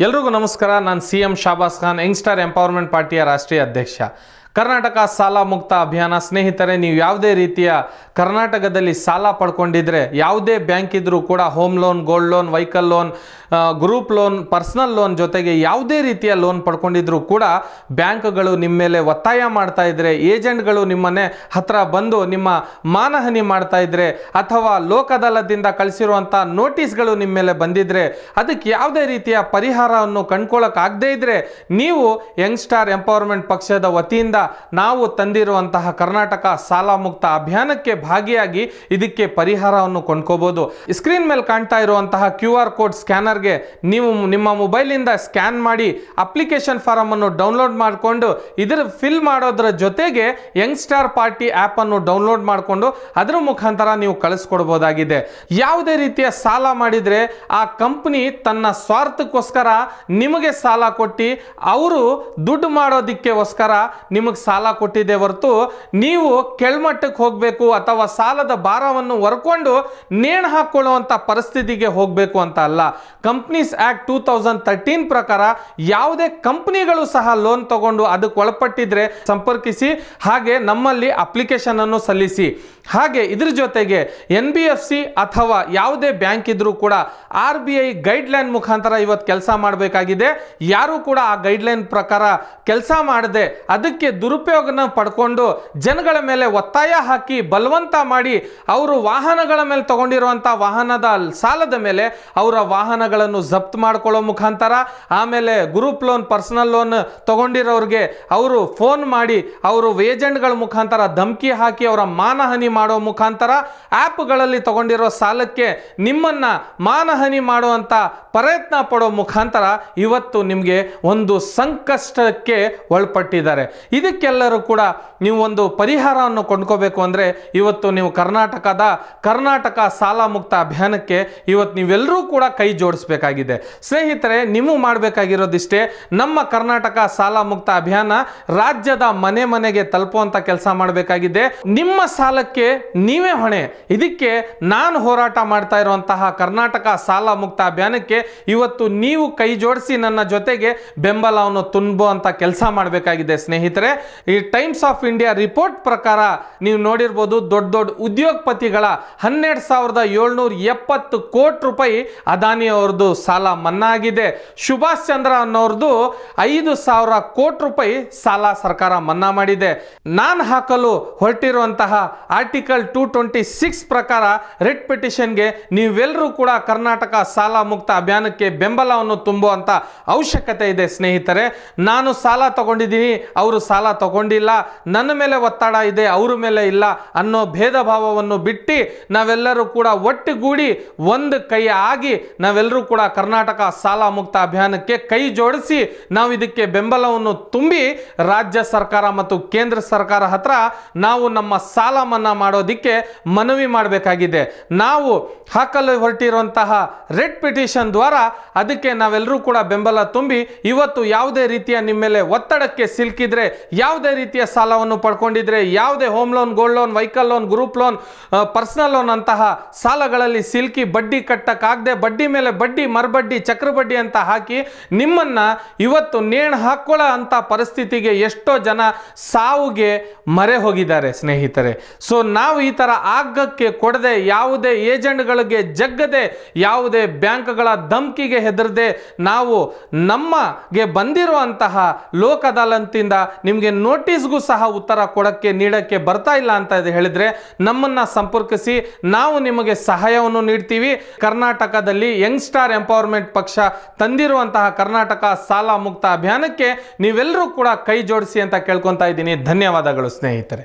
ಎಲ್ರಿಗೂ ನಮಸ್ಕಾರ. ನಾನು CM ಶಾಬಾಸ್ ಖಾನ್, ಯಂಗ್ಸ್ಟರ್ ಎಂಪವರ್ಮೆಂಟ್ ಪಾರ್ಟಿಯ ರಾಷ್ಟ್ರೀಯ ಅಧ್ಯಕ್ಷ. ಕರ್ನಾಟಕ ಸಾಲ ಮುಕ್ತ ಅಭಿಯಾನ. ಸ್ನೇಹಿತರೆ, ನೀವು ಯಾವುದೇ ರೀತಿಯ ಕರ್ನಾಟಕದಲ್ಲಿ ಸಾಲ ಪಡ್ಕೊಂಡಿದ್ರೆ, ಯಾವುದೇ ಬ್ಯಾಂಕ್ ಇದ್ರೂ ಕೂಡ home loan, gold loan, vehicle loan, group loan, personal loan ಜೊತೆಗೆ ಯಾವುದೇ ರೀತಿಯ ಲೋನ್ ಪಡ್ಕೊಂಡಿದ್ರು ಕೂಡ ಬ್ಯಾಂಕ್ಗಳು ನಿಮ್ಮ ಮೇಲೆ ಒತ್ತಾಯ ಮಾಡ್ತಾ ಇದ್ರೆ, ಏಜೆಂಟ್ಗಳು ನಿಮ್ಮನ್ನೇ ಹತ್ರ ಬಂದು ನಿಮ್ಮ ಮಾನಹಾನಿ ಮಾಡ್ತಾ ಇದ್ರೆ, ಅಥವಾ ಲೋಕ ಅದಾಲತ್ದಿಂದ ಕಳಿಸಿರುವಂಥ ನೋಟಿಸ್ಗಳು ನಿಮ್ಮ ಮೇಲೆ ಬಂದಿದ್ರೆ, ಅದಕ್ಕೆ ಯಾವುದೇ ರೀತಿಯ ಪರಿಹಾರವನ್ನು ಕಂಡ್ಕೊಳ್ಳೋಕ್ಕಾಗದೇ ಇದ್ರೆ, ನೀವು ಯಂಗ್ಸ್ಟರ್ ಎಂಪವರ್ಮೆಂಟ್ ಪಕ್ಷದ ವತಿಯಿಂದ ನಾವು ತಂದಿರುವಂತಹ ಕರ್ನಾಟಕ ಸಾಲ ಮುಕ್ತ ಅಭಿಯಾನಕ್ಕೆ ಭಾಗಿಯಾಗಿ ಇದಕ್ಕೆ ಪರಿಹಾರವನ್ನು ಕೊಂಡ್ಕೋಬಹುದು. ಸ್ಕ್ರೀನ್ ಮೇಲೆ ಕಾಣ್ತಾ ಇರುವಂತಹ QR ಕೋಡ್ ಸ್ಕ್ಯಾನರ್ಗೆ ನೀವು ನಿಮ್ಮ ಮೊಬೈಲಿಂದ ಸ್ಕ್ಯಾನ್ ಮಾಡಿ ಅಪ್ಲಿಕೇಶನ್ ಫಾರಂ ಅನ್ನು ಡೌನ್ಲೋಡ್ ಮಾಡಿಕೊಂಡು ಇದರ ಫಿಲ್ ಮಾಡೋದ್ರ ಜೊತೆಗೆ ಯಂಗ್ಸ್ಟರ್ ಪಾರ್ಟಿ ಆ್ಯಪ್ ಅನ್ನು ಡೌನ್ಲೋಡ್ ಮಾಡಿಕೊಂಡು ಅದರ ಮುಖಾಂತರ ನೀವು ಕಳಿಸ್ಕೊಡ್ಬೋದಾಗಿದೆ. ಯಾವುದೇ ರೀತಿಯ ಸಾಲ ಮಾಡಿದರೆ ಆ ಕಂಪನಿ ತನ್ನ ಸ್ವಾರ್ಥಕ್ಕೋಸ್ಕರ ನಿಮಗೆ ಸಾಲ ಕೊಟ್ಟು ಅವರು ದುಡ್ಡು ಮಾಡೋದಕ್ಕೋಸ್ಕರ ನಿಮಗೆ ಸಾಲ ಕೊಟ್ಟಿದೆ ಹೊರತು ನೀವು ಕೆಳಮಟ್ಟಕ್ಕೆ ಹೋಗಬೇಕು ಅಥವಾ ಸಾಲದ ಭಾರವನ್ನು ಹೊರ್ಕೊಂಡು ನೇಣು ಹಾಕೊಳ್ಳುವಂಥ ಪರಿಸ್ಥಿತಿಗೆ ಹೋಗಬೇಕು ಅಂತ ಅಲ್ಲ. ಕಂಪ್ನೀಸ್ ಆಕ್ಟ್ 2013 ಪ್ರಕಾರ ಯಾವುದೇ ಕಂಪನಿಗಳು ಸಹ ಲೋನ್ ತಗೊಂಡು ಅದಕ್ಕೆ ಒಳಪಟ್ಟಿದ್ರೆ ಸಂಪರ್ಕಿಸಿ, ಹಾಗೆ ನಮ್ಮಲ್ಲಿ ಅಪ್ಲಿಕೇಶನ್ ಅನ್ನು ಸಲ್ಲಿಸಿ. ಹಾಗೆ ಇದ್ರ ಜೊತೆಗೆ NBFC ಅಥವಾ ಯಾವುದೇ ಬ್ಯಾಂಕ್ ಇದ್ರೂ ಕೂಡ RBI ಗೈಡ್ಲೈನ್ ಮುಖಾಂತರ ಇವತ್ತು ಕೆಲಸ ಮಾಡಬೇಕಾಗಿದೆ. ಯಾರು ಕೂಡ ಆ ಗೈಡ್ಲೈನ್ ಪ್ರಕಾರ ಕೆಲಸ ಮಾಡದೆ ಅದಕ್ಕೆ ದುರುಪಯೋಗನ ಪಡ್ಕೊಂಡು ಜನಗಳ ಮೇಲೆ ಒತ್ತಾಯ ಹಾಕಿ ಬಲವಂತ ಮಾಡಿ ಅವರು ವಾಹನಗಳ ಮೇಲೆ ತಗೊಂಡಿರುವಂಥ ವಾಹನದ ಸಾಲದ ಮೇಲೆ ಅವರ ವಾಹನಗಳನ್ನು ಜಪ್ತ್ ಮಾಡ್ಕೊಳ್ಳೋ ಮುಖಾಂತರ, ಆಮೇಲೆ ಗ್ರೂಪ್ ಲೋನ್, ಪರ್ಸನಲ್ ಲೋನ್ ತಗೊಂಡಿರೋರಿಗೆ ಅವರು ಫೋನ್ ಮಾಡಿ ಅವರು ಏಜೆಂಟ್ಗಳ ಮುಖಾಂತರ ಧಮಕಿ ಹಾಕಿ ಅವರ ಮಾನಹಾನಿ ಮಾಡೋ ಮುಖಾಂತರ ಆ್ಯಪ್ಗಳಲ್ಲಿ ತಗೊಂಡಿರೋ ಸಾಲಕ್ಕೆ ನಿಮ್ಮನ್ನ ಮಾನಹಾನಿ ಮಾಡುವಂಥ ಪ್ರಯತ್ನ ಪಡೋ ಮುಖಾಂತರ ಇವತ್ತು ನಿಮಗೆ ಒಂದು ಸಂಕಷ್ಟಕ್ಕೆ ಒಳಪಟ್ಟಿದ್ದಾರೆ. ಇದಕ್ಕೆಲ್ಲರೂ ಕೂಡ ನೀವು ಒಂದು ಪರಿಹಾರವನ್ನು ಕೊಂಡ್ಕೋಬೇಕು ಅಂದರೆ ಇವತ್ತು ನೀವು ಕರ್ನಾಟಕ ಸಾಲ ಮುಕ್ತ ಅಭಿಯಾನಕ್ಕೆ ಇವತ್ತು ನೀವೆಲ್ಲರೂ ಕೂಡ ಕೈ ಜೋಡಿಸಬೇಕಾಗಿದೆ. ಸ್ನೇಹಿತರೆ, ನೀವು ಮಾಡಬೇಕಾಗಿರೋದಿಷ್ಟೇ, ನಮ್ಮ ಕರ್ನಾಟಕ ಸಾಲ ಮುಕ್ತ ಅಭಿಯಾನ ರಾಜ್ಯದ ಮನೆ ಮನೆಗೆ ತಲುಪುವಂಥ ಕೆಲಸ ಮಾಡಬೇಕಾಗಿದೆ. ನಿಮ್ಮ ಸಾಲಕ್ಕೆ ನೀವೇ ಹೊಣೆ. ಇದಕ್ಕೆ ನಾನು ಹೋರಾಟ ಮಾಡ್ತಾ ಇರುವಂತಹ ಕರ್ನಾಟಕ ಸಾಲ ಮುಕ್ತ ಅಭಿಯಾನಕ್ಕೆ ಇವತ್ತು ನೀವು ಕೈ ಜೋಡಿಸಿ ನನ್ನ ಜೊತೆಗೆ ಬೆಂಬಲವನ್ನು ತುಂಬುವಂಥ ಕೆಲಸ ಮಾಡಬೇಕಾಗಿದೆ. ಸ್ನೇಹಿತರೆ, ಈ ಟೈಮ್ಸ್ ಆಫ್ ಇಂಡಿಯಾ ರಿಪೋರ್ಟ್ ಪ್ರಕಾರ ನೀವು ನೋಡಿರ್ಬೋದು, ದೊಡ್ಡ ದೊಡ್ಡ ಉದ್ಯೋಗಪತಿಗಳ 12,770 ಕೋಟಿ ರೂಪಾಯಿ ಅದಾನಿ ಅವ್ರದ್ದು ಸಾಲ ಮನ್ನಾ ಆಗಿದೆ. ಸುಭಾಷ್ ಚಂದ್ರ ಅನ್ನೋರ್ದು 5,000 ಕೋಟಿ ರೂಪಾಯಿ ಸಾಲ ಸರ್ಕಾರ ಮನ್ನಾ ಮಾಡಿದೆ. ನಾನು ಹಾಕಲು ಹೊರಟಿರುವಂತಹ ಆರ್ಟಿಕಲ್ 226 ಪ್ರಕಾರ ರೆಡ್ ಪಿಟಿಷನ್ಗೆ ನೀವೆಲ್ಲರೂ ಕೂಡ ಕರ್ನಾಟಕ ಸಾಲ ಮುಕ್ತ ಅಭಿಯಾನಕ್ಕೆ ಬೆಂಬಲವನ್ನು ತುಂಬುವಂತ ಅವಶ್ಯಕತೆ ಇದೆ. ಸ್ನೇಹಿತರೆ, ನಾನು ಸಾಲ ತಗೊಂಡಿದ್ದೀನಿ, ಅವರು ಸಾಲ ತಗೊಂಡಿಲ್ಲ, ನನ್ನ ಮೇಲೆ ಒತ್ತಡ ಇದೆ, ಅವರ ಮೇಲೆ ಇಲ್ಲ ಅನ್ನೋ ಭೇದ ಭಾವವನ್ನು ಬಿಟ್ಟು ನಾವೆಲ್ಲರೂ ಕೂಡ ಒಟ್ಟುಗೂಡಿ ಒಂದು ಕೈ ಆಗಿ ನಾವೆಲ್ಲರೂ ಕೂಡ ಕರ್ನಾಟಕ ಸಾಲ ಮುಕ್ತ ಅಭಿಯಾನಕ್ಕೆ ಕೈ ಜೋಡಿಸಿ ನಾವು ಇದಕ್ಕೆ ಬೆಂಬಲವನ್ನು ತುಂಬಿ ರಾಜ್ಯ ಸರ್ಕಾರ ಮತ್ತು ಕೇಂದ್ರ ಸರ್ಕಾರ ಹತ್ರ ನಾವು ನಮ್ಮ ಸಾಲ ಮನ್ನಾ ಮಾಡೋದಿಕ್ಕೆ ಮನವಿ ಮಾಡಬೇಕಾಗಿದೆ. ನಾವು ಹಾಕಲು ಹೊರಟಿರುವಂತಹ ರೆಡ್ ಪಿಟಿಷನ್ ದ್ವಾರ ಅದಕ್ಕೆ ನಾವೆಲ್ಲರೂ ಕೂಡ ಬೆಂಬಲ ತುಂಬಿ ಇವತ್ತು ಯಾವುದೇ ರೀತಿಯ ನಿಮ್ಮ ಮೇಲೆ ಒತ್ತಡಕ್ಕೆ ಸಿಲುಕಿದ್ರೆ, ಯಾವುದೇ ರೀತಿಯ ಸಾಲವನ್ನು ಪಡ್ಕೊಂಡಿದ್ರೆ, ಯಾವುದೇ home loan, gold loan, vehicle loan, group loan, personal loan ಅಂತಹ ಸಾಲಗಳಲ್ಲಿ ಸಿಲುಕಿ ಬಡ್ಡಿ ಕಟ್ಟಕ್ಕಾಗದೆ ಬಡ್ಡಿ ಮೇಲೆ ಬಡ್ಡಿ, ಮರಬಡ್ಡಿ, ಚಕ್ರಬಡ್ಡಿ ಅಂತ ಹಾಕಿ ನಿಮ್ಮನ್ನ ಇವತ್ತು ನೇಣು ಹಾಕೊಳ್ಳೋ ಅಂತ ಪರಿಸ್ಥಿತಿಗೆ ಎಷ್ಟೋ ಜನ ಸಾವುಗೆ ಮರೆ ಹೋಗಿದ್ದಾರೆ. ಸ್ನೇಹಿತರೆ, ಸೊ ನಾವು ಈ ತರ ಆಗಕ್ಕೆ ಕೊಡದೆ, ಯಾವುದೇ ಏಜೆಂಟ್ಗಳಿಗೆ ಜಗ್ಗದೆ, ಯಾವುದೇ ಬ್ಯಾಂಕ್ಗಳ ಧಮಕಿಗೆ ಹೆದರದೆ, ನಾವು ನಮಗೆ ಬಂದಿರುವಂತಹ ಲೋಕ ಅದಾಲತ್ನಿಂದ ನಿಮಗೆ ನೋಟಿಸ್ಗೂ ಸಹ ಉತ್ತರ ನೀಡಕ್ಕೆ ಬರ್ತಾ ಇಲ್ಲ ಅಂತ ಹೇಳಿದ್ರೆ ನಮ್ಮನ್ನ ಸಂಪರ್ಕಿಸಿ, ನಾವು ನಿಮಗೆ ಸಹಾಯವನ್ನು ನೀಡ್ತೀವಿ. ಕರ್ನಾಟಕದಲ್ಲಿ ಯಂಗ್ಸ್ಟರ್ ಎಂಪವರ್ಮೆಂಟ್ ಪಕ್ಷ ತಂದಿರುವಂತಹ ಕರ್ನಾಟಕ ಸಾಲ ಮುಕ್ತ ಅಭಿಯಾನಕ್ಕೆ ನೀವೆಲ್ಲರೂ ಕೂಡ ಕೈ ಜೋಡಿಸಿ ಅಂತ ಕೇಳ್ಕೊಂತಾ ಇದ್ದೀನಿ. ಧನ್ಯವಾದಗಳು ಸ್ನೇಹಿತರೆ.